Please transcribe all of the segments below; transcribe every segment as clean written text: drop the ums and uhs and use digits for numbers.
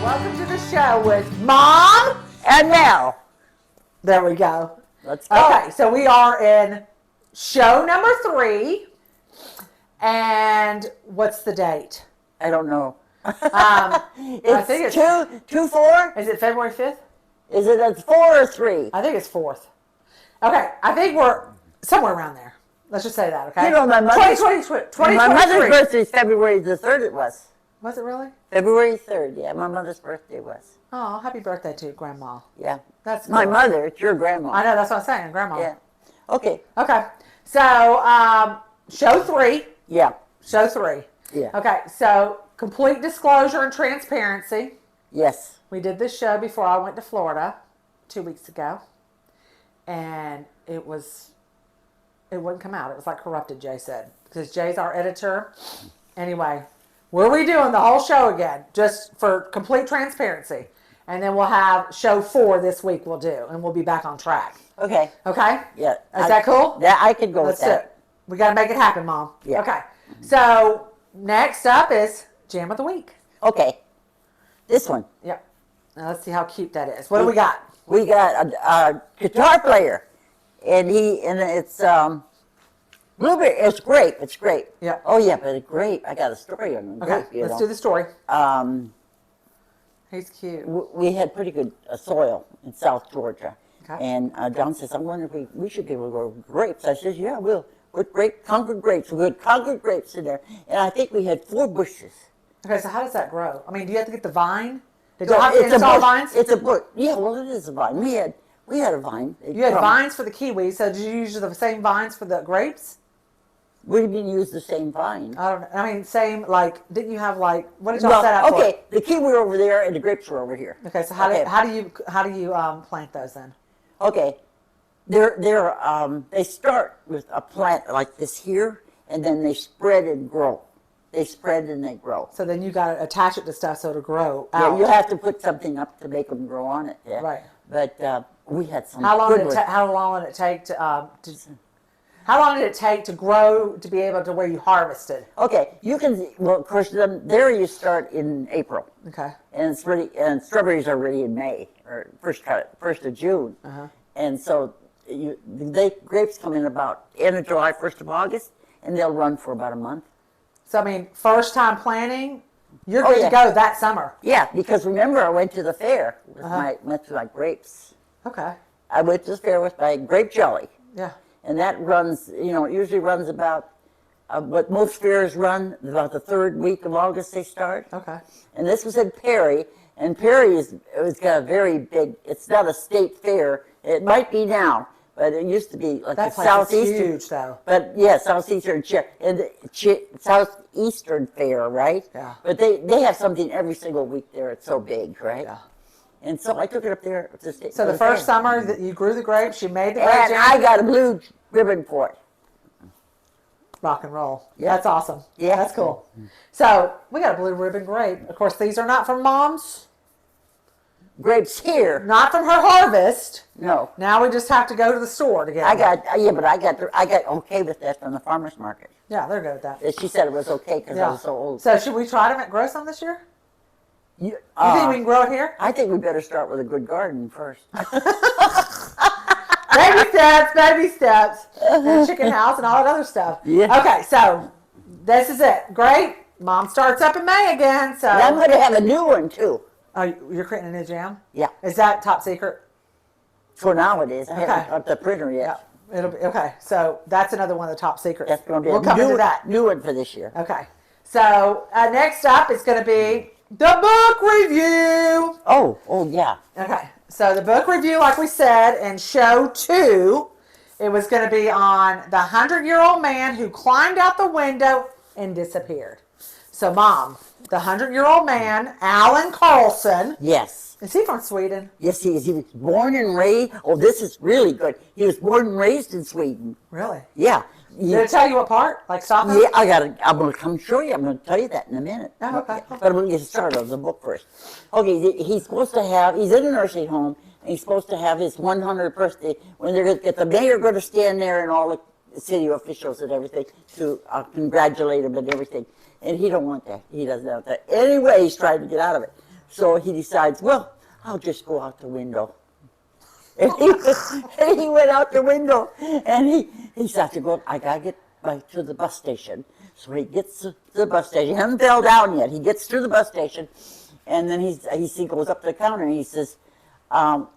Welcome to the show with Mom And Mel. There we go. Let's go. Okay, so we are in show number 3. And what's the date? I don't know. I think it's 2-4? Is it February 5th? Is it a 4 or 3? I think it's 4th. Okay, I think we're somewhere around there. Let's just say that, okay? You know, my mother's 2023. my mother's birthday is February the 3rd. It was Was it really? February 3rd. Yeah, my mother's birthday was. Oh, happy birthday to Grandma. Yeah, That's cool. my mother. It's your grandma. I know, that's what I'm saying, Grandma. Yeah. Okay. Okay, so show 3. Yeah. Show 3. Yeah. Okay, so complete disclosure and transparency. Yes. We did this show before I went to Florida 2 weeks ago, and it wouldn't come out. It was like corrupted, Jay said, because Jay's our editor. Anyway, we're redoing the whole show again, just for complete transparency. And then we'll have show 4 this week we'll do, and we'll be back on track. Okay. Okay? Yeah. Is that cool? That I could go Let's with do that. it. We got to make it happen, Mom. Yeah. Okay. So next up is Jam of the Week. Okay. This one. Yep. Now let's see how cute that is. What do we got? We got a guitar player, and it's blueberry. It's grape. It's grape. Yeah. Oh yeah, but a grape. I got a story on the Okay, grape. let's do the story. He's cute. We had pretty good soil in South Georgia, Okay. and John says, "I wonder if we should be able to grow grapes." I says, "Yeah, we'll put Concord grapes. We put Concord grapes in there, and I think we had 4 bushes." Okay, so how does that grow? I mean, do you have to get the vine? Did So you have to install bush. vines? It's a bush. Yeah, well, it is a vine. We had a vine. You had vines for the kiwis, so did you use the same vines for the grapes? We didn't use the same vine. I don't know. I mean, same, like, didn't you have, like, what did y'all set up for? Okay, the kiwi were over there and the grapes were over here. Okay, so how do you plant those then? Okay, they start with a plant like this here, and then they spread and grow. They spread and they grow. So then you got to attach it to stuff so it'll grow Yeah, out. you have to put something up to make them grow on it. Yeah. Right. But we had some. How long good did ones. how long did it take to how long did it take to grow to be able to where you harvested? Okay, you can. Well, of course, there you start in April. Okay. And it's ready, and strawberries are ready in May or first of June. And so grapes come in about end of July, 1st of August, and they'll run for about a month. So I mean, first time planting, you're Oh, good yeah. to go that summer. Yeah, because remember I went to the fair with my grapes. Okay. I went to the fair with my grape jelly, Yeah. and that runs. It usually runs about what most fairs run about the 3rd week of August. They start. Okay. And this was at Perry, and Perry it's got a very big. It's not a state fair. It might be now, but it used to be like That the place southeastern. is huge, though. But yeah, southeastern southeastern fair, right? Yeah. But they have something every single week there. It's so big, right? Yeah. And so I took it up there to state. So the first fair. summer that you grew the grapes, you made the grape And jam. I got a blue ribbon for it. Rock and roll. Yeah. That's awesome. Yeah. That's cool. So we got a blue ribbon grape. Of course, these are not from Mom's, Grapes here. not from her harvest. No. Now we just have to go to the store to get I them. got I got okay with that from the farmer's market. Yeah, they're good with that. She said it was okay because I Yeah. was so old. So should we try to grow some this year? You You think we can grow it here? I think we better start with a good garden first. Baby steps, baby steps. And chicken house and all that other stuff. Yeah. Okay, so this is it. Great. Mom starts up in May again. So And I'm going to have a new one too. Oh, you're creating a new jam? Yeah. Is that top secret? For now it is. I Okay. haven't got the printer yet. It'll be okay. So that's another one of the top secrets. That's going to be we'll a come into that. new one for this year. Okay. So next up is going to be the book review. Oh yeah. Okay. So the book review, like we said, in show 2, it was going to be on the 100-year-old man who climbed out the window and disappeared. So, Mom, the 100-year-old man, Alan Carlson. Yes. Is he from Sweden? Yes, he is. He was born and raised. Oh, this is really good. He was born and raised in Sweden. Really? Yeah. Did it tell you what part? Like Stockholm? Yeah, I'm going to come show you. I'm going to tell you that in a minute. Oh, okay. But I'm going to get started on the book first. Okay, he's in a nursing home, and he's supposed to have his 100th birthday when they're going to get the mayor going to stand there and all the city officials and everything to congratulate him and everything. And he don't want that. He doesn't want that. Anyway, he's trying to get out of it. So he decides, well, I'll just go out the window. And he went out the window, and he started to go, I got to get back to the bus station. So he gets to the bus station. He hasn't fell down yet. He gets to the bus station, and then he goes up to the counter, and he says, how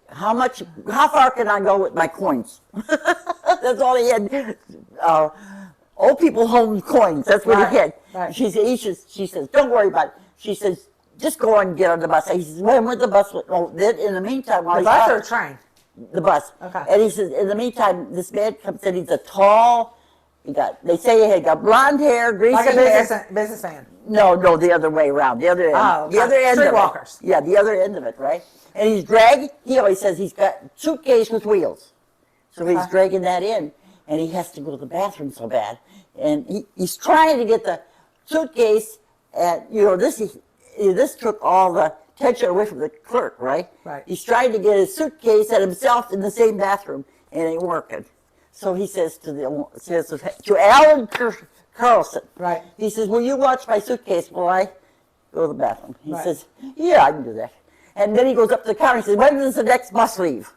far can I go with my coins? That's all he had. Old people home coins. That's what he had. Right. She says, don't worry about it. She says, just go and get on the bus. He says, when would the bus? Well, then in the meantime, while The bus or train? the bus. Okay. And he says, in the meantime, this man comes in. He's a tall. They say he got blonde hair, greasy Like a hair. businessman. No, the other way around. The other end. Oh, The other end of Streetwalkers. it. Yeah, the other end of it, right? And he's dragging. He always says he's got suitcase with wheels, so he's dragging that in, and he has to go to the bathroom so bad, and he's trying to get the suitcase, and this took all the tension away from the clerk, right? Right. He's trying to get his suitcase and himself in the same bathroom, and it ain't working. So he says to Alan Carlson, Right. He says, will you watch my suitcase while I go to the bathroom? He Right. says, yeah, I can do that. And then he goes up to the counter and says, when does the next bus leave?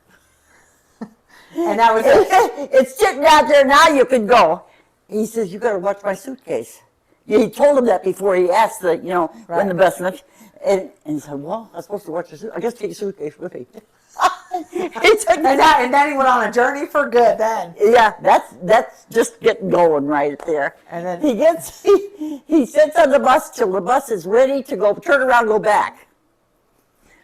And that was it. It's sitting out there now, you can go. He says, you got to watch my suitcase. He told him that before he asked when Right. the bus left. And he said, well, I'm supposed to watch the suitcase. I guess take a suitcase with me. He took And then he went on a journey for good then. Yeah, that's just getting going right there. And then- he sits on the bus till the bus is ready to go, turn around, go back.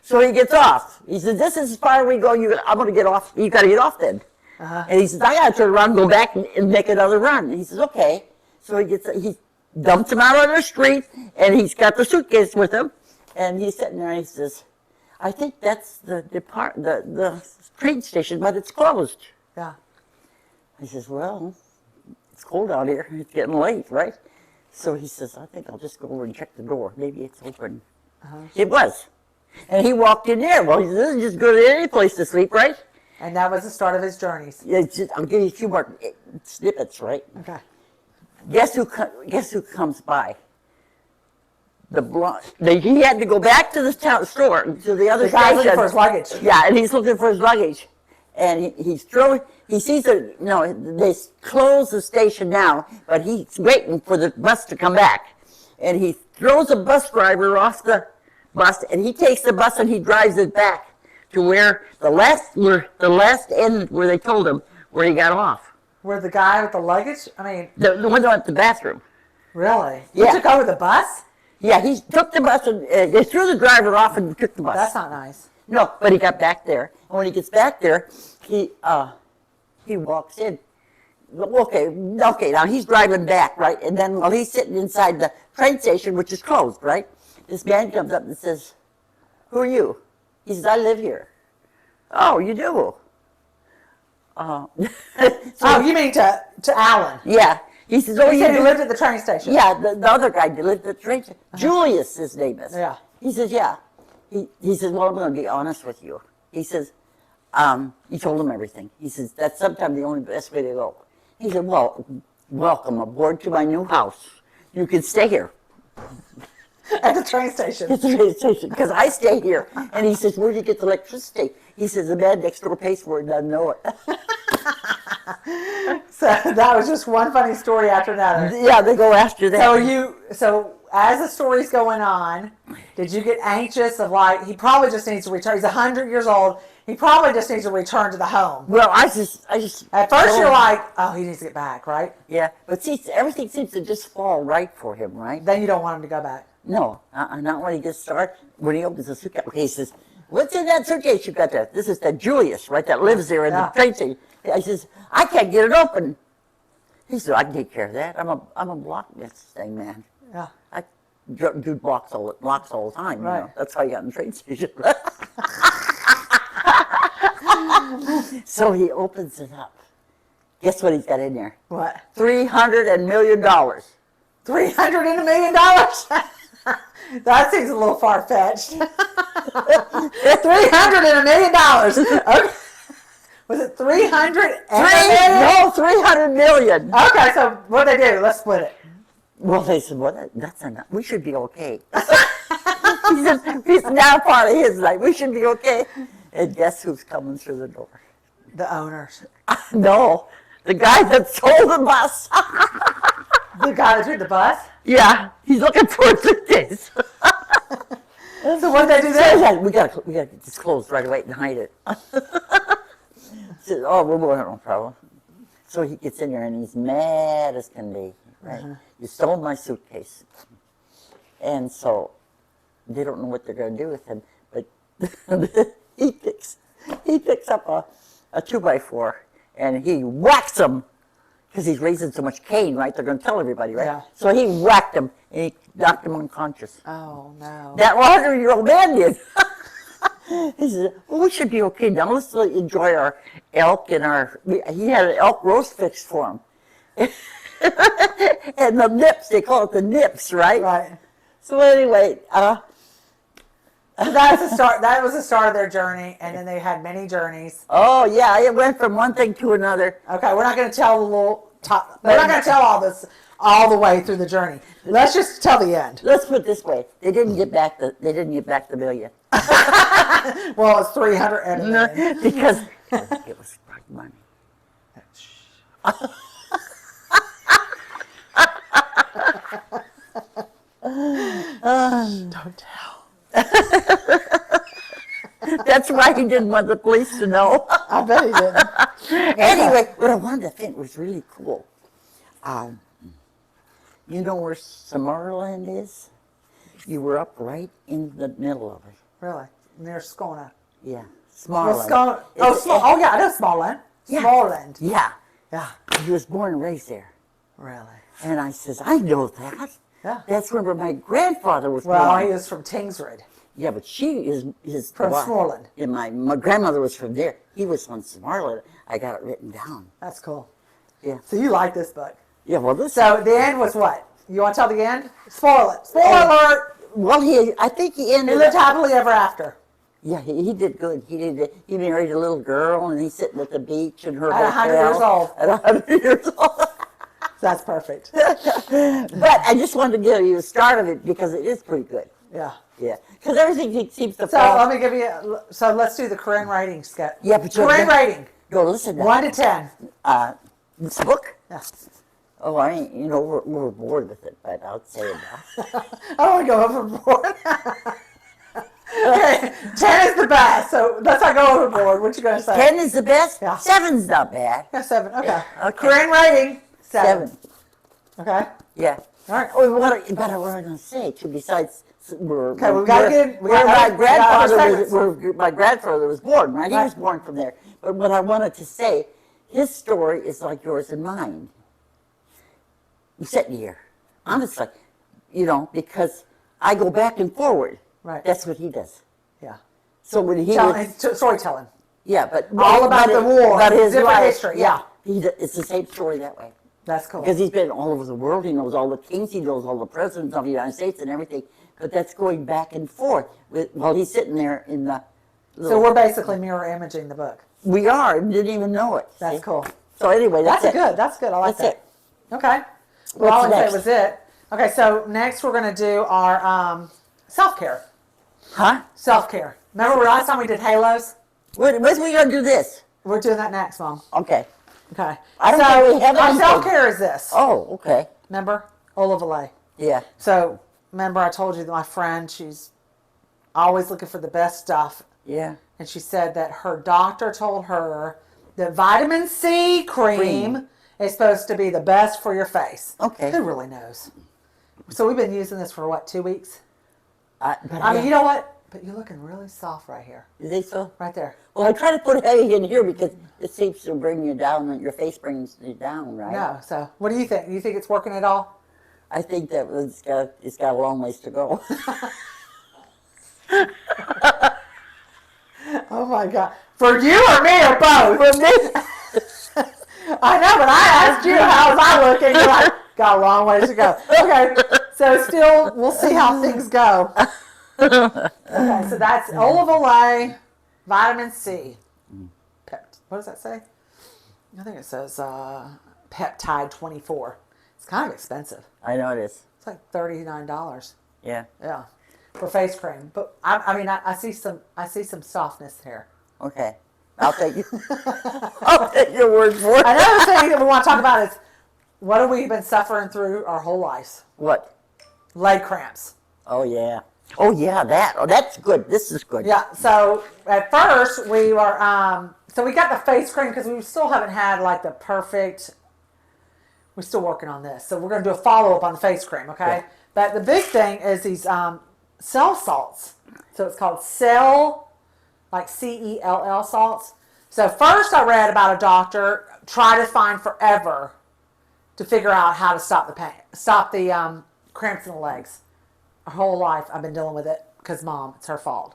So he gets off. He says, this is as far as we go. I'm going to get off. You got to get off then. Uh-huh. And he says, I got to turn around, go back, and make another run. And he says, okay. So he dumps him out on the street, and he's got the suitcase with him. And he's sitting there, and he says, I think that's the train station, but it's closed. Yeah. He says, well, it's cold out here. It's getting late, right? So he says, I think I'll just go over and check the door. Maybe it's open. It was. And he walked in there. Well, he says, this is just good at any place to sleep, right? And that was the start of his journeys. Yeah, I'll give you a few more snippets, right? Okay. Guess who comes by? The blonde. He had to go back to the store, to the other The guy station. looking for his luggage. Yeah, and he's looking for his luggage. And he sees they close the station now, but he's waiting for the bus to come back. And he throws a bus driver off the bus, and he takes the bus and he drives it back to where the last end where they told him where he got off. Where the guy with the luggage? I mean, The one at the bathroom. really? Yeah. He took over the bus? Yeah, he took the bus and they threw the driver off and took the bus. That's not nice. No, but he got back there. And when he gets back there, he walks in. Okay, now he's driving back, right? And then while he's sitting inside the train station, which is closed, right? This man comes up and says, who are you? He says, I live here. Oh, you do? Oh, you mean to Alan? Yeah. He says, oh, He you said he do? lived at the train station. Yeah, the other guy that lived at the train station. Julius, his name is. Yeah. He says, yeah. He says, well, I'm going to be honest with you. He says, he told him everything. He says, that's sometimes the only best way to go. He said, well, welcome aboard to my new house. You can stay here. At the train station. At the train station, because I stay here. And he says, where do you get the electricity? He says, the man next door pays for it and doesn't know it. So that was just one funny story after another. Yeah, they go after that. So as the story's going on, did you get anxious of like, he probably just needs to return. He's 100 years old. He probably just needs to return to the home. Well, I just. At first you're like, oh, he needs to get back, right? Yeah, but see, everything seems to just fall right for him, right? Then you don't want him to go back. No, not when he gets started. When he opens the suitcase, okay, he says, what's in that suitcase you got there? This is that Julius, right, that lives there in the train station. I says, I can't get it open. He said, I can take care of that. I'm a block this thing, man. Yeah. I do locks all the time. You Right. know? That's how you got in the train station. So he opens it up. Guess what he's got in there? What? $300 million. $300 and $1 million? That seems a little far fetched. $300 and $1 million. Okay. Was it 300 No, 300 million. Okay, so what they do? Let's split it. Well, they said, well, that's enough. We should be okay. He's now part of his life. We should be okay. And guess who's coming through the door? The owners. No, the guy that sold the bus. The guy that took the bus? Yeah, he's looking for a suitcase. So what did they do then? We gotta get this closed right away and hide it. Says, oh, we're no problem. So he gets in there and he's mad as can be. Right? You stole my suitcase. And so they don't know what they're going to do with him. But he picks up a 2x4 and he whacks him because he's raising so much cane, right? They're going to tell everybody, right? Yeah. So he whacked him and he knocked him unconscious. Oh, no. That 100-year-old man did. He said, well, we should be okay now. Let's enjoy our elk and he had an elk roast fixed for him. And the nips, they call it the nips, right? Right. So anyway, So that's the start. That was the start of their journey, and then they had many journeys. oh yeah, it went from one thing to another. Okay, we're not going to tell the little top. We're not going to tell all this all the way through the journey. Let's just tell the end. Let's put it this way: they didn't get back the $1 million Well, it's 300 and a million. because it was money. Don't tell. That's why he didn't want the police to know. I bet he didn't. Anyway, what I wanted to think was really cool. You know where Somaliland is? You were up right in the middle of it. Really? Near Skona. Yeah, Well, Somaliland. oh, yeah, I know Smallland. Yeah. Smallland. Yeah, Yeah. he was born and raised there. Really? And I says, I know that. Yeah. That's where my grandfather was Well, born. he was from Tingsred. Yeah, but she is From Smallland. Yeah, my grandmother was from there. He was from Somaliland. I got it written down. That's cool. Yeah. So you like this book. Yeah, well, this. So the end was what? You want to tell the end? Spoil it. Spoiler alert! Well, I think he He ended lived up. happily ever after. Yeah, he did good. He married a little girl, and he's sitting at the beach in her At 100 years hotel old. At 100 years old. That's perfect. But I just wanted to give you the start of it because it is pretty good. Yeah. Yeah, because everything seems to So fall. let me give you. So let's do the Corinne rating sketch. Yeah, but you- Corinne rating. Go listen. Now. 1 to 10. This book. Yeah. Oh, I ain't. You know, we're bored with it, but I'll say it now. I don't want to go overboard. Okay, 10 is the best. So let's not go overboard. What you gonna say? 10 is the best. Yeah. 7's not bad. Yeah, 7. Okay. Okay. Corinne rating 7. 7. Okay. Yeah. All right. Oh, what I was going to say too. Besides, Okay, we gotta get- we where gotta- we got other segments. where my grandfather was born. Right, he Right. was born from there. But what I wanted to say, his story is like yours and mine. I'm sitting here, honestly, because I go back and forward. Right. That's what he does. Yeah. So when he Storytelling. yeah, but All about the war, about his different life, history, yeah. It's the same story that way. That's cool. Because he's been all over the world. He knows all the kings. He knows all the presidents of the United States and everything. But that's going back and forth while he's sitting there in the. So we're basically mirror imaging the book. We are. Didn't even know it. That's see? cool. So anyway, that's it. Good. That's good. I like That's that. Okay. Well, all I What's say next? was it. Okay, so next we're going to do our self-care. Huh? Self-care. Remember last time we did halos? When we going to do this? We're doing that next, Mom. Okay. Okay. I don't so think we have our anything. self-care is this. Oh, okay. Remember? Olive Yeah. So, remember I told you that my friend, she's always looking for the best stuff. Yeah. And she said that her doctor told her that vitamin C cream is supposed to be the best for your face. Okay. Who really knows? So we've been using this for what, 2 weeks? But I mean, you know what? But you're looking really soft right here. You think so? Right there. Well, I try to put heavy in here because it seems to bring you down, and your face brings you down, right? No. So what do you think? Do you think it's working at all? I think that it's got a long ways to go. Oh my God. For you or me or both? For me. I know, but I asked you how's I looking. You're like, got a long ways to go. Okay. So still, we'll see how things go. Okay, so that's olive oil, vitamin C. What does that say? I think it says peptide 24. It's kind of expensive. I know it is. It's like $39. Yeah. Yeah. for face cream. But I see some softness here. Okay. I'll take you. I'll take your word for it. Another thing that we want to talk about is what have we been suffering through our whole lives? What? Leg cramps. Oh, yeah. Oh, yeah, that. Oh, that's good. This is good. Yeah. So at first we were, so we got the face cream because we still haven't had like the perfect. We're still working on this, so we're going to do a follow up on the face cream. Okay. Yeah. But the big thing is these cell salts. So it's called cell, like CELL salts. So first I read about a doctor try to find forever to figure out how to stop the pain, stop the cramps in the legs. Her whole life I've been dealing with it because Mom, it's her fault.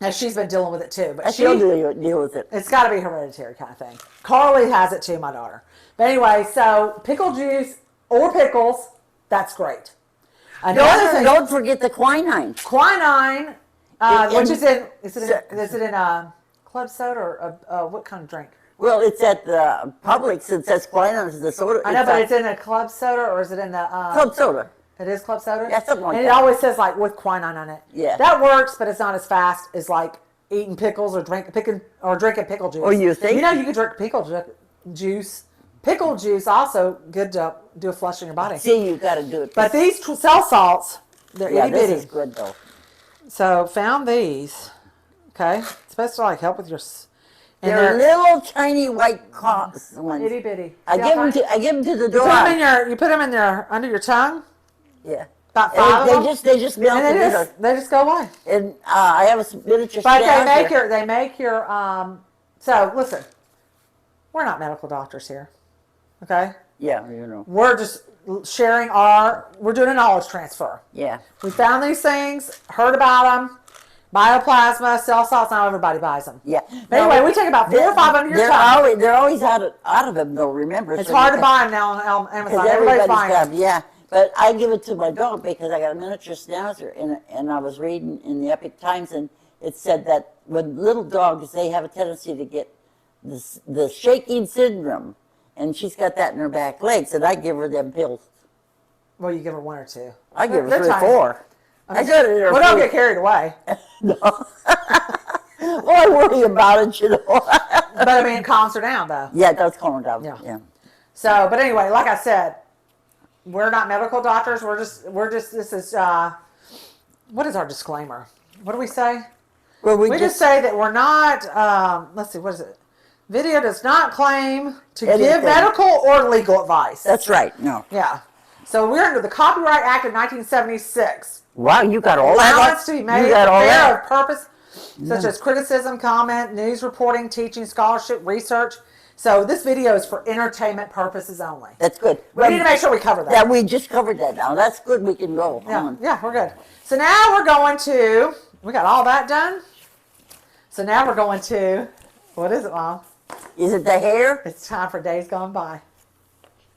Now she's been dealing with it too, but She'll deal with it. it's got to be hereditary kind of thing. Carly has it too, my daughter. But anyway, so pickle juice or pickles, that's great. Another thing, Don't forget the quinine. quinine, which is is it in club soda or what kind of drink? Well, it's at the Publix. It says quinine is the soda. I know, but it's in a club soda or is it in the club soda. It is club soda? Yeah, something like and that. it always says like with quinine on it. Yeah. That works, but it's not as fast as like eating pickles or drinking pickle juice. Or you think? You know you can drink pickle juice. Pickle juice also good to do a flush in your body. See, you got to do it. But these cell salts, they're yeah, itty this bitty. is good though. So found these. Okay, it's supposed to like help with your. And They're little tiny white ones. itty bitty. I give them to the You put them dog. in you put them in under your tongue. Yeah. About 5 of them. They just melt And together. they just go away. And I have a miniature. But schnauzer. they make your so listen, we're not medical doctors here. Okay? Yeah, you know. We're just sharing we're doing a knowledge transfer. Yeah. We found these things, heard about them. Bioplasma, cell salts, not everybody buys them. Yeah. But anyway, we take about 4 or 5 under your tongue. They're always out of them though. Remember, It's hard to buy them now on Amazon. Everybody's buying them. Yeah, but I give it to my dog because I got a miniature schnauzer, and I was reading in the Epic Times, and it said that when little dogs, they have a tendency to get the shaking syndrome, and she's got that in her back legs, and I give her them pills. Well, you give her 1 or 2. I give her They're 3 or tiny. 4. I got it in her Well, don't food. get carried away. No. Well, I worry about it, you know. But I mean, it calms her down, though. Yeah, it does calm her down. Yeah. Yeah. So, but anyway, like I said, we're not medical doctors. We're just. This is what is our disclaimer? What do we say? Well, We just say that we're not. Let's see, what is it? Video does not claim to give Anything. medical or legal advice. That's right. No. Yeah. So we're under the Copyright Act of 1976. Wow, you got all that. Allowance to be made You got all fair that. of purpose, such as criticism, comment, news reporting, teaching, scholarship, research. So this video is for entertainment purposes only. That's good. We need to make sure we cover that. Yeah, we just covered that now. That's good. We can go Yeah, on. yeah, we're good. So now we're going to, we got all that done. So now we're going to, what is it, Mom? Is it the hair? It's time for Days Gone By.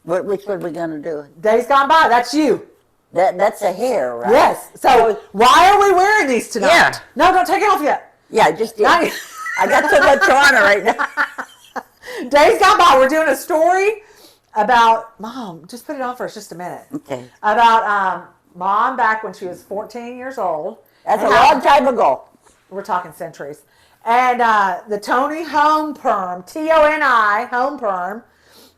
Which one are we going to do? Days Gone By, that's you. That's a hair, right? Yes. So why are we wearing these tonight? Yeah. No, don't take it off yet. Yeah, I just did. Not yet. I got so much on it right now. Days Gone By, we're doing a story about, Mom, just put it on for us just a minute. Okay. About Mom back when she was 14 years old. That's a And how- long time ago. We're talking centuries. And the Tony Home Perm, Toni, Home Perm.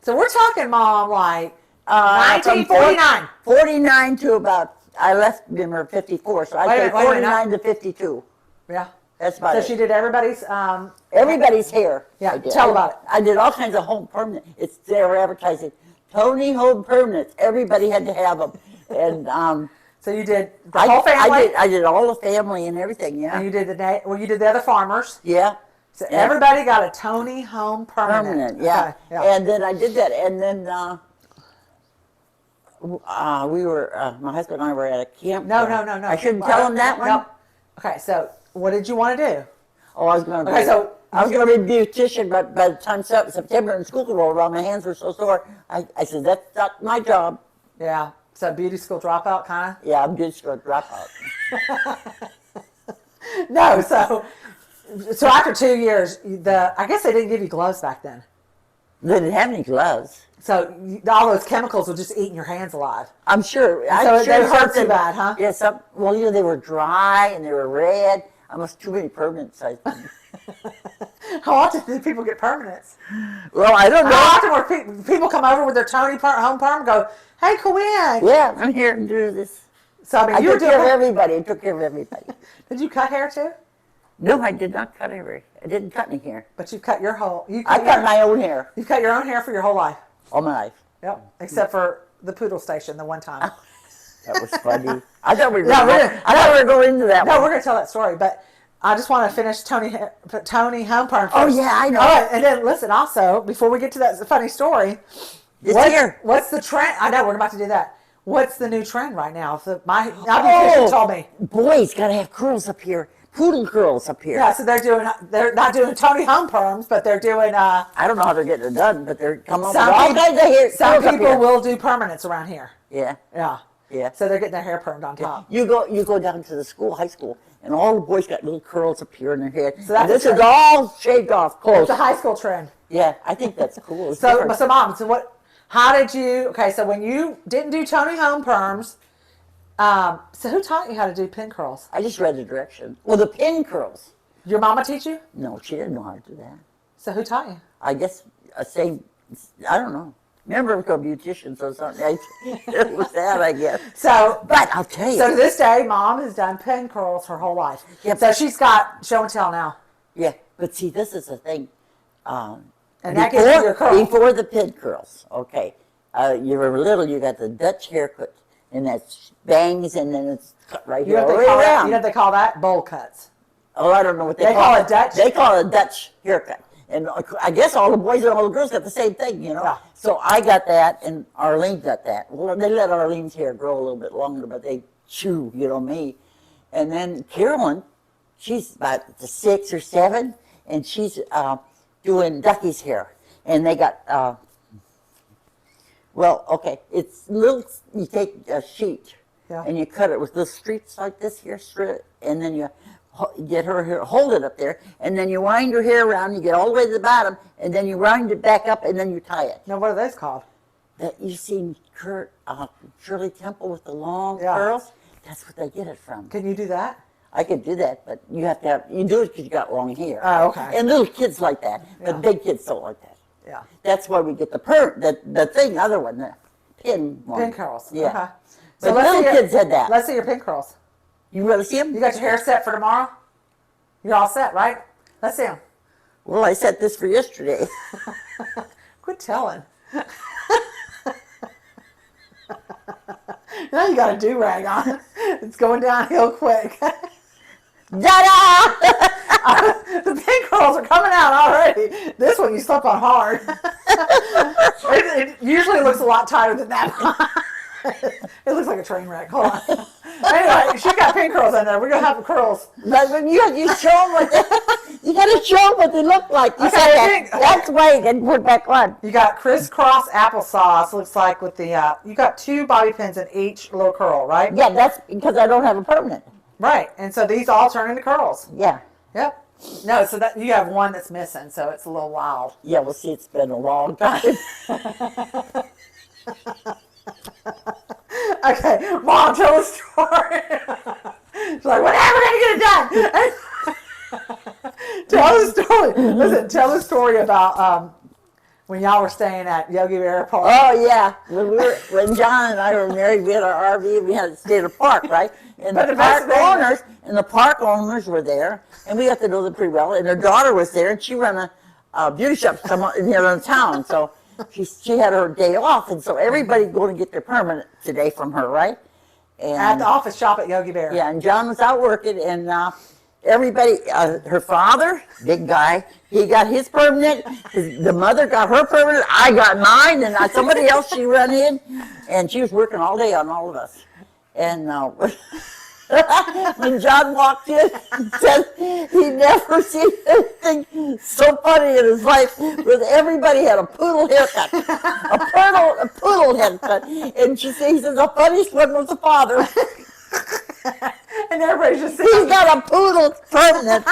So we're talking, Mom, like 1949. 49 to about, I left them 54, so Wait a I'd say minute, wait a minute. 49 to 52. Yeah. That's about So it. she did everybody's, Everybody's hair. Yeah, I did. tell about it. I did all kinds of home permanent. It's their advertising. Tony Home Permanents. Everybody had to have them. And so you did the whole family. I did all the family and everything, yeah. And you did you did the other farmers. Yeah. So Yeah. everybody got a Tony Home Permanent. Permanent, yeah. Okay, yeah. And then I did that. And then we were, my husband and I were at a camp. No. I shouldn't tell him that one? No. Okay, so what did you want to do? Oh, I was going to Okay, so I was going to be a beautician, but by the time September and school rolled around, my hands were so sore. I said, that's not my job. Yeah. So beauty school dropout kind Yeah, I'm just going to drop out. of? No, so after 2 years, I guess they didn't give you gloves back then. They didn't have any gloves. So all those chemicals will just eating your hands alive. I'm sure. So I'm sure they hurt too something- bad, huh? Yeah, well, they were dry and they were red. Almost too many permanents. How often do people get permanents? Well, I don't know. How often were people come over with their Tony home perm and go, hey, come in. Yeah, I'm here to do this. So, I mean, I you were took care of doing, everybody. I took care of everybody. did you cut hair too? No, I did not cut hair. I didn't cut any hair. But you cut your whole, I cut my own hair You cut your own hair for your whole life. all my life. Yep. Except for the poodle station the one time. That was funny. I thought we were No, going into that No, one. we're going to tell that story, but I just want to finish Tony home perm first. Oh, yeah, I know. All right, and then listen, also, before we get to that funny story, what's the trend? I know, we're about to do that. What's the new trend right now? My beautician told me. Boys got to have curls up here. Poodle curls up here. Yeah, so they're not doing Tony home perms, but they're doing, I don't know how they're getting it done, but they're coming up with some all people, kinds of hair. some curls up people here. will do permanents around here. Yeah, Yeah. yeah. So they're getting their hair permed on top. You go down to the school, high school, and all the boys got little curls up here in their head. So that's And this a is all shaved off close. It's a high school trend. Yeah, I think that's cool. It's So different. Mom, how did you, okay, so when you didn't do Tony home perms, so who taught you how to do pin curls? I just read the direction. Well, the pin curls. Your mama teach you? No, she didn't know how to do that. So who taught you? I guess I don't know. Remember, I'm a beautician, so something. It was that, I guess. So, But I'll tell you. so to this day, Mom has done pin curls her whole life. Yep. So she's got show and tell now. Yeah, but see, this is the thing. And that gives you your curl. Before the pin curls, okay. You were little, you got the Dutch haircut, and that's bangs, and then it's cut right You here, know all what the they way call that? around. You know what they call that? Bowl cuts. Oh, I don't know what They call it Dutch? They call it a Dutch haircut. And I guess all the boys and all the girls got the same thing, you know. Yeah. So I got that, and Arlene got that. Well, they let Arlene's hair grow a little bit longer, but they chew, me. And then Carolyn, she's about 6 or 7, and she's doing Ducky's hair. And they got, it's little, you take a sheet, Yeah. and you cut it with little streaks like this here, and then you get her hair, hold it up there, and then you wind her hair around, you get all the way to the bottom, and then you wind it back up, and then you tie it. Now, what are those called? That you seen Shirley Temple with the long Yeah. curls? That's what they get it from. Can you do that? I could do that, but you have to you do it because you got long hair. Oh, okay. And little kids like that, Yeah. but big kids don't like that. Yeah. That's why we get the other one, the pin one. Pin curls. Yeah. Okay. But let's see little kids had that. Let's see your pin curls. You really see them? You got your hair set for tomorrow? You're all set, right? Let's see them. Well, I set this for yesterday. Quit telling. Now you got a do-rag on. It's going downhill quick. Ta-da! The pin curls are coming out already. This one you slept on hard. It usually looks a lot tighter than that. It looks like a train wreck. Hold on. Anyway, she got pin curls in there. We're gonna have the curls. But when you show them you got to show them what they look like. You Okay, say I think- that's why you can put back on. You got crisscross applesauce. Looks like with the you got 2 bobby pins in each little curl, right? Yeah, that's because I don't have a permanent. Right. And so these all turn into curls. Yeah. Yep. No, so that you have one that's missing, so it's a little wild. Yeah, well, see, it's been a long time. Okay, Mom, tell a story. She's like, whatever, we're gonna get it done. Tell the story. Listen, tell the story about when y'all were staying at Yogi Berra Park. Oh, yeah. When John and I were married, we had our RV, and we had to stay at a park, right? And But the the best park owners were there, and we got to know them pretty well. And their daughter was there, and she ran a beauty shop here in town. So she had her day off, and so everybody going to get their permanent today from her, right? And At the office shop at Yogi Berra. yeah, and John was out working, and everybody, her father, big guy, he got his permanent. The mother got her permanent. I got mine, and somebody else she run in, and she was working all day on all of us. And when John walked in, he said he'd never seen anything so funny in his life. With everybody had a poodle haircut, a poodle haircut, and he says the funniest one was the father. And everybody's just He's sitting. got a poodle permanent.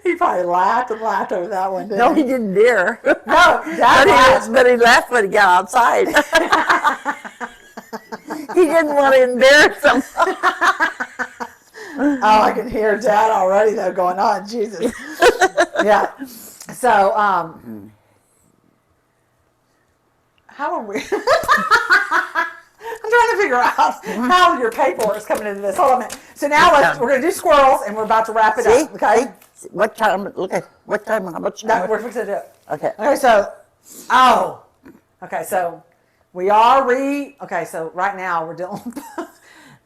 He probably laughed and laughed over that one, didn't No, he? he didn't dare. No, Dad laughed. But he laughed when he got outside. He didn't want to embarrass him. Oh, I can hear Dad already though going on. Jesus. Yeah. So, how are we? I'm trying to figure out how your paperwork is coming into this. Hold on a minute. So now we're going to do squirrels, and we're about to wrap it up. Okay. See? What time? Look at what time? How much No, time? we're fixing to do it. Okay. Okay. So, okay. So we are okay. So right now we're doing.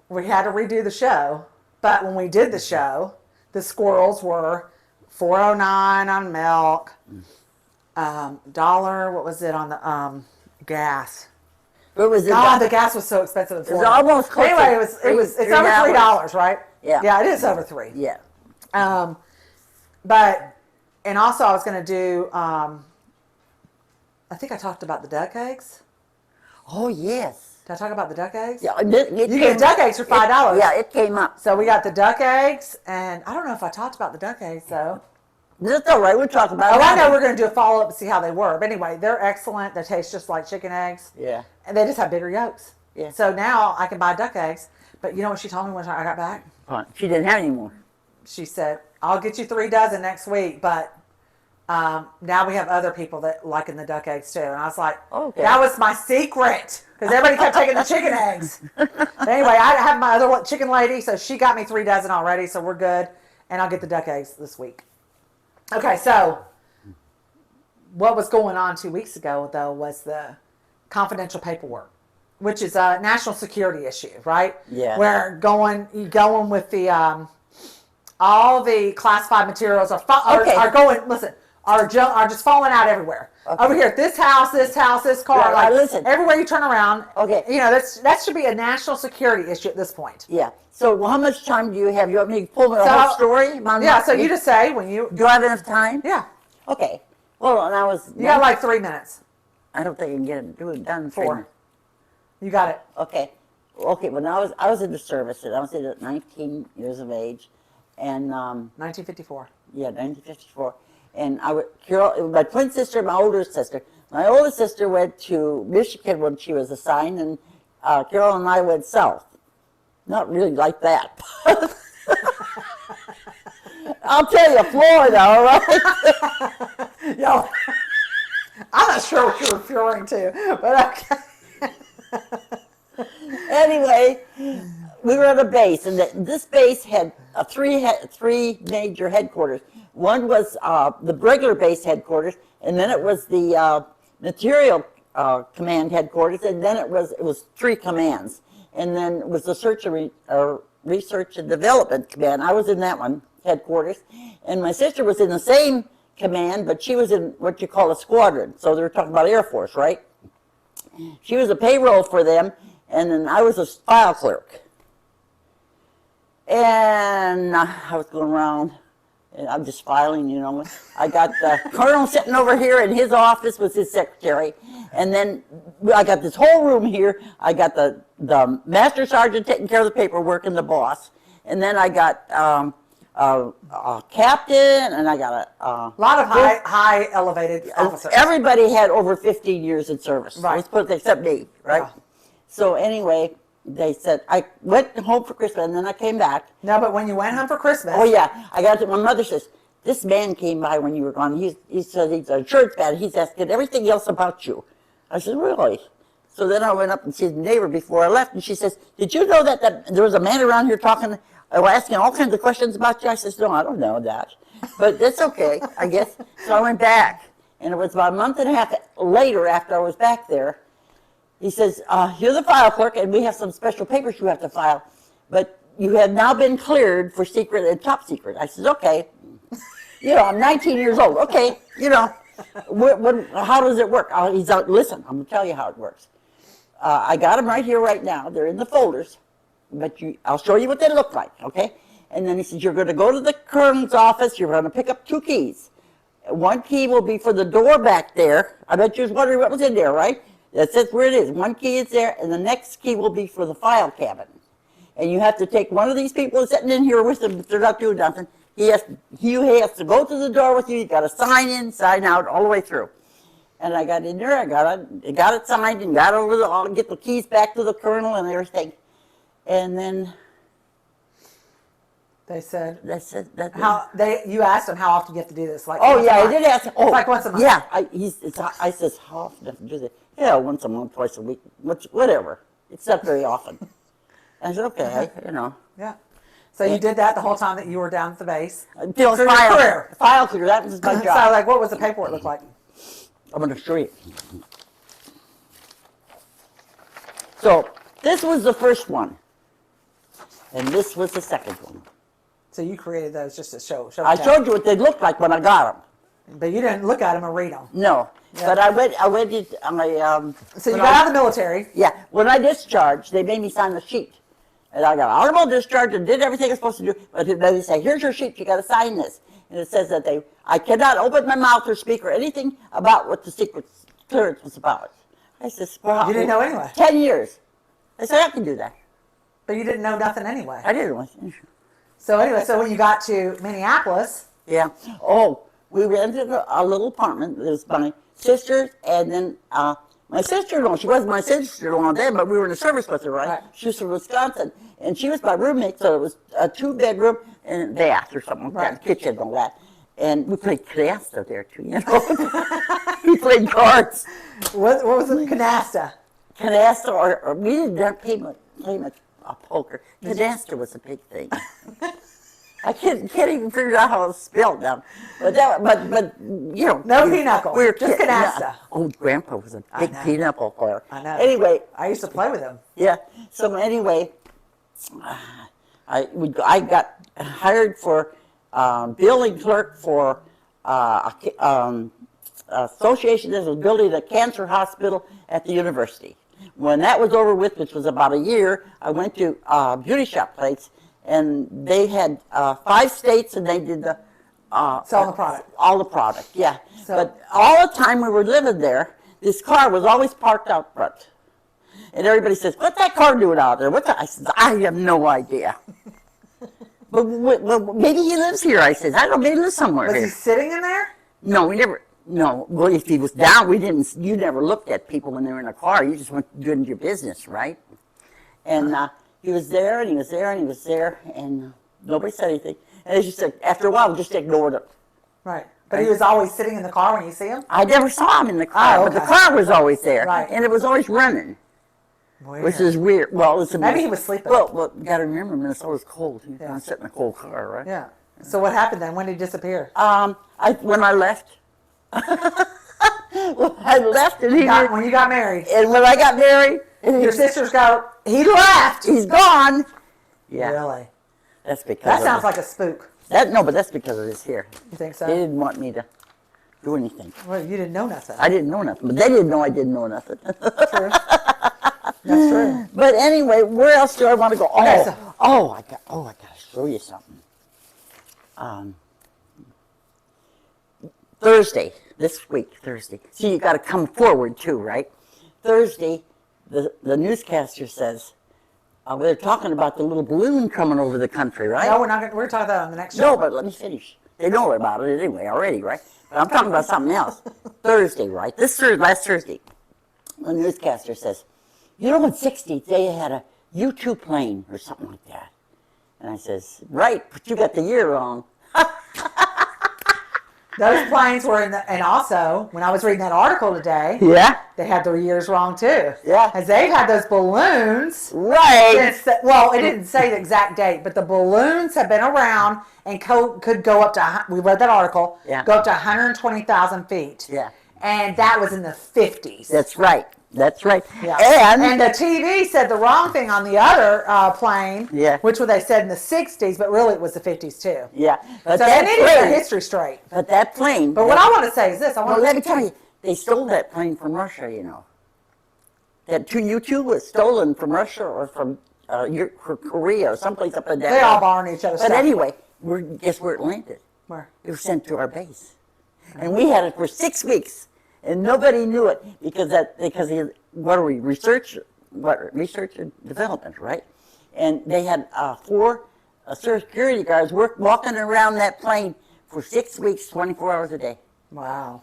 We had to redo the show, but when we did the show, the squirrels were $4.09 on milk. $1. What was it on the gas? What was it? God, the gas was so expensive. It was almost close anyway. to It's $3. over $3, right? Yeah. Yeah, it is over $3. Yeah. But and also I was going to do. I think I talked about the duck eggs. Oh yes. Did I talk about the duck eggs? Yeah. You get duck eggs for $5. Yeah, it came up. So we got the duck eggs, and I don't know if I talked about the duck eggs though. That's all right. We'll talk about it. Oh, I know we're going to do a follow up to see how they were. But anyway, they're excellent. They taste just like chicken eggs. Yeah. And they just have bigger yolks. Yeah. So now I can buy duck eggs. But you know what she told me when I got back? She didn't have any more. She said, I'll get you 3 dozen next week, but now we have other people that like the duck eggs too. And I was like, Okay. that was my secret. Because everybody kept taking the chicken eggs. But anyway, I have my other chicken lady, so she got me 3 dozen already, so we're good. And I'll get the duck eggs this week. Okay, so what was going on 2 weeks ago, though, was the confidential paperwork, which is a national security issue, right? Yeah. Where going with the all the classified materials are going. Listen, are just falling out everywhere. Okay. Over here at this house, this car, Right, like listen. everywhere you turn around. Okay. You know that should be a national security issue at this point. Yeah. So how much time do you have? You want me to pull the whole story? Yeah. So you just say when you. Do I have enough time? Yeah. Okay. Hold on. You got like 3 minutes. I don't think I can do it done. in 3 4. minutes. You got it. Okay. Okay. When I was in the service, and I was at 19 years of age, and 1954. yeah, 1954, and Carol, my twin sister, my older sister. My older sister went to Michigan when she was assigned, and Carol and I went south. Not really like that. I'll tell you, Florida, all right? Yo, I'm not sure what you're referring to, but okay. Anyway, we were at a base, and this base had three major headquarters. One was the regular base headquarters, and then it was the material command headquarters, and then it was 3 commands, and then it was the research and development command. I was in that one, headquarters, and my sister was in the same command, but she was in what you call a squadron. So they were talking about Air Force, right? She was a payroll for them, and then I was a file clerk. And I was going around, and I'm just filing, you know. I got the colonel sitting over here in his office with his secretary, and then I got this whole room here. I got the master sergeant taking care of the paperwork and the boss, and then I got a captain, and I got a lot of high elevated officers. Everybody had over 15 years in service. Right. Let's put it, except me, right? Yeah. So anyway, they said, I went home for Christmas, and then I came back. No, but when you went home for Christmas. Oh, yeah. I got to, my mother says, this man came by when you were gone. He said he's a church man. He's asking everything else about you. I said, really? So then I went up and see his neighbor before I left, and she says, did you know that there was a man around here talking, asking all kinds of questions about you? I says, no, I don't know that. But that's okay, I guess. So I went back, and it was about a month and a half later after I was back there. He says, you're the file clerk, and we have some special papers you have to file, but you have now been cleared for secret and top secret. I says, okay. You know, I'm 19 years old. Okay, you know, how does it work? He's out, listen, I'm going to tell you how it works. I got them right here, right now. They're in the folders, but I'll show you what they look like, okay? And then he says, you're going to go to the colonel's office. You're going to pick up 2 keys. One key will be for the door back there. I bet you was wondering what was in there, right? That says where it is. One key is there, and the next key will be for the file cabinet. And you have to take one of these people sitting in here with them, if they're not doing nothing, he has to go to the door with you. You got to sign in, sign out, all the way through. And I got in there. I got it signed and got over the get the keys back to the colonel and everything. And then They said that's it. you asked them how often you have to do this. Like Oh once yeah, a I month. did ask. Oh It's like once a month. Yeah, I says how often do I have to do that? Yeah, once a month, twice a week, whatever. It's not very often. I said okay, you know. Yeah. So you did that the whole time that you were down at the base. Until For your file career. file clear. That was my So job. like, what was the paperwork look like? I'm going to show you. So this was the first one, and this was the second one. So you created those just to show. I showed you what they looked like when I got them. But you didn't look at them and read them. No, Yeah. but I went to So you when got out of the military. Yeah, when I discharged, they made me sign the sheet. And I got honorable discharge and did everything I was supposed to do. But then they say, here's your sheet, you got to sign this. And it says that I cannot open my mouth or speak or anything about what the secret clearance was about. I said, well, You didn't know anyway. 10 years. I said, I can do that. But you didn't know nothing anyway. I didn't want to. So anyway, so when you got to Minneapolis, Yeah. Oh, we rented a little apartment. It was my sister's, and then my sister-in-law. She wasn't my sister-in-law then, but we were in the service with her, right? Right. She was from Wisconsin, and she was my roommate, so it was a 2-bedroom and a bath or something like Right. that, kitchen and all that. And we played canasta there too, you know. We played cards. what was it? Canasta. Canasta, or we didn't play much poker. Canasta was a big thing. I can't even figure out how it's spelled now. But you know. No pinochle, We were just kids, canasta. yeah. Oh, Grandpa was a big know. pinochle player. I know. Anyway, I used to play with them. yeah. So anyway, I got hired for building clerk for association that was building a cancer hospital at the university. When that was over with, which was about a year, I went to beauty shop place, and they had 5 states, and they did the Selling the product. all the product, yeah. So- But all the time we were living there, this car was always parked out front. And everybody says, what's that car doing out there? I said, I have no idea. but maybe he lives here, I said. I don't know, maybe he lives somewhere Was here. he sitting in there? No, we never, no. Well, if he was down, you never looked at people when they were in a car. You just went doing your business, right? And he was there, and he was there, and he was there, and nobody said anything. And it's just like, after a while, we just ignored him. Right. But he was always sitting in the car when you see him? I never saw him in the car, Oh, but the okay. car was always there, Right. and it was always running, Weird. which is weird. Well, it's Maybe he was sleeping. Well, you got to remember, Minnesota's cold. You Yeah. can't sit in a cold car, right? Yeah. So what happened then? When did he disappear? When I left, I left, and When you got married. and when I got married, and Your sisters go, he left. he's gone. Yeah, Really? that's because That of sounds this. like a spook. No, but that's because of this here. You think They so? didn't want me to do anything. Well, you didn't know nothing. I didn't know nothing, but they didn't know I didn't know nothing. True. That's true. But anyway, where else do I want to go? Okay, so- I got to show you something. Thursday, this week, Thursday. See, you got to come forward too, right? Thursday, the newscaster says, they're talking about the little balloon coming over the country, right? No, we're not. We're talking about that on the next show. No, but let me finish. They know about it anyway already, right? But I'm talking about something else. Thursday, right? Last Thursday, the newscaster says, you know, in the 60s, they had a U-2 plane or something like that. And I says, right, but you got the year wrong. Those planes were in the, and also when I was reading that article today, Yeah? they had their years wrong too. Yeah. As they've had those balloons. Right. Since well, it didn't say the exact date, but the balloons have been around and could go up to. We read that article. Yeah. Go up to 120,000 feet. Yeah. And that was in the 50s. That's right. That's right. Yeah. And the TV said the wrong thing on the other plane. Yeah. Which they said in the 60s, but really it was the 50s too. yeah. But So they that need to get their plane, history straight. but that plane. But what I want to say is this: I want Well, to let me tell you, they stole that plane from Russia, you know. That U-2 was stolen from Russia or from Korea or someplace up in there. They all borrowing each other's But stuff. anyway, guess where it landed? Where? It was sent to our base. And we had it for 6 weeks, and nobody knew it because what are we, research and development, right? And they had 4 security guards walking around that plane for 6 weeks, 24 hours a day. Wow.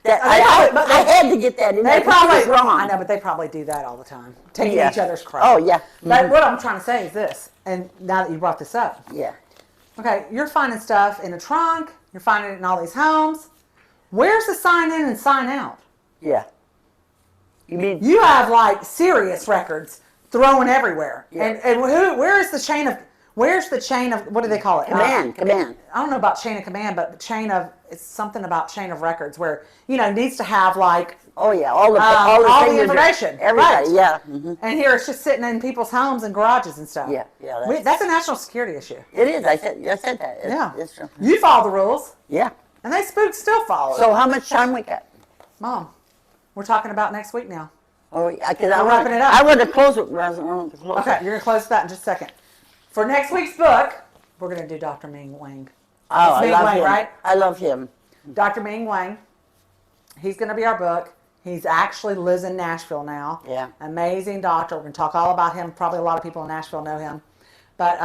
That But I had to get that in. They there. probably, It's wrong. I know, but they probably do that all the time, taking Yeah. each other's crap. Oh yeah. But what I'm trying to say is this, and now that you brought this up, Yeah. okay, you're finding stuff in the trunk, you're finding it in all these homes. Where's the sign in and sign out? Yeah. You mean? You have like serious records thrown everywhere. Yeah. And where's the chain of, what do they call it? Command. I don't know about chain of command, but it's something about chain of records where, needs to have like, Oh yeah, all the all the things are- information. Everybody, Right. yeah. Mhm. And here it's just sitting in people's homes and garages and stuff. Yeah, yeah, That's a national security issue. It is. I said that. Yeah. It's true. You follow the rules, Yeah. and they still follow it. So how much time we got? Mom, we're talking about next week now. Oh, yeah, because We're wrapping it up. I want to close it. I want to close Okay, it. you're going to close that in just a second. For next week's book, we're going to do Dr. Ming Wang. Oh, It's I Ming love Wang, him. right? I love him. Dr. Ming Wang. He's going to be our book. He's actually lives in Nashville now. Yeah. Amazing doctor. We're going to talk all about him. Probably a lot of people in Nashville know him. But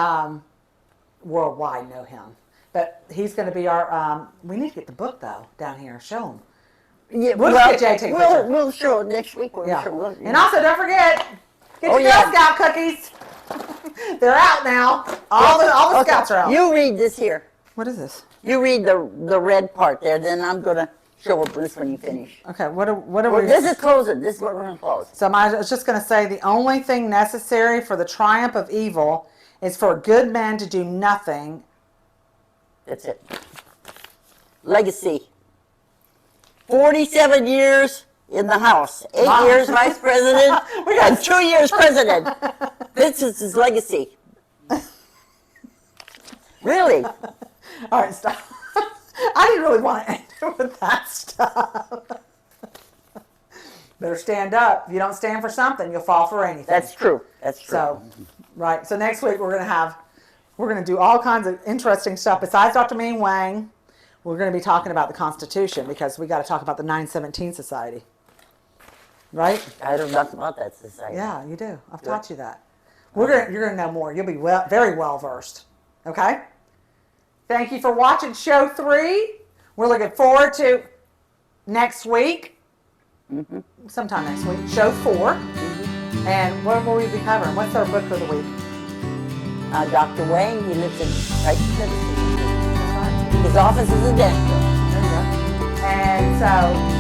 worldwide know him. But he's going to be our, we need to get the book, though, down here. Show him. Yeah, We'll just get Jay to take a picture. We'll show it next week. We'll Yeah. show it. And also, don't forget, get Oh, your yeah. Girl Scout cookies. They're out now. All the Okay, scouts are out. You read this here. What is this? You read the red part there, then I'm going to show it Bruce when you finish. Okay, what are Well, we? this is closing. This is what we're going to close. So I was just going to say the only thing necessary for the triumph of evil is for good men to do nothing. That's it. Legacy. 47 years in the House, 8 Wow. years vice president, We got- and 2 years president. This is his legacy. Really? All right, stop. I didn't really want to end it with that stuff. Better stand up. If you don't stand for something, you'll fall for anything. That's true. That's true. So, right. So next week we're going to do all kinds of interesting stuff. Besides Dr. Ming Wang, we're going to be talking about the Constitution because we got to talk about the 917 Society. Right? I don't know nothing about that society. Yeah, you do. I've taught you that. You're going to know more. You'll be very well versed. Okay? Thank you for watching show 3. We're looking forward to next week. Sometime next week. Show 4. And what will we be covering? What's our book of the week? Dr. Wayne, he lives in Tyson, Tennessee. That's right. His office is in Danville. There you go. And so